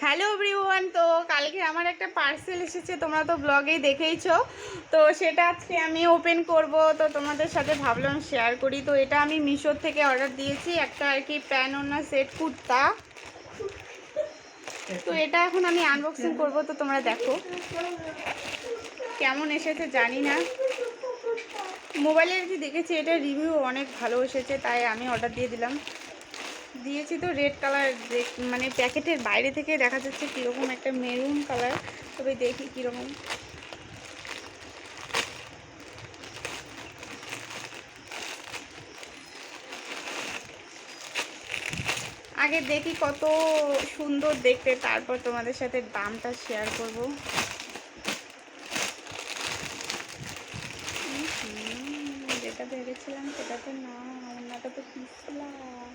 Hello everyone. তো কালকে আমার একটা পার্সেল এসেছে, তোমরা তো ব্লগেই দেখেইছো। তো সেটা আজকে আমি ওপেন করব, তো তোমাদের সাথে ভাবলাম শেয়ার করি। তো এটা আমি মিশোর থেকে অর্ডার দিয়েছি, একটা আর কি প্যান ওড়না সেট কুর্তা। তো এটা এখন আমি আনবক্সিং করব, তো তোমরা দেখো কেমন এসেছে জানি না। মোবাইলে আর কি দেখেছি, এটা রিভিউ অনেক ভালো এসেছে, তাই আমি অর্ডার দিয়ে দিয়েছি। তো রেড কালার, মানে প্যাকেটের বাইরে থেকে দেখা যাচ্ছে কীরকম একটা মেরুন কালার। তবে দেখি কীরকম। আগে দেখি কত সুন্দর দেখতে, তারপর তোমাদের সাথে দামটা শেয়ার করব। যেটা ভেবেছিলাম সেটা তো না, অন্যটা তো পিছলাম।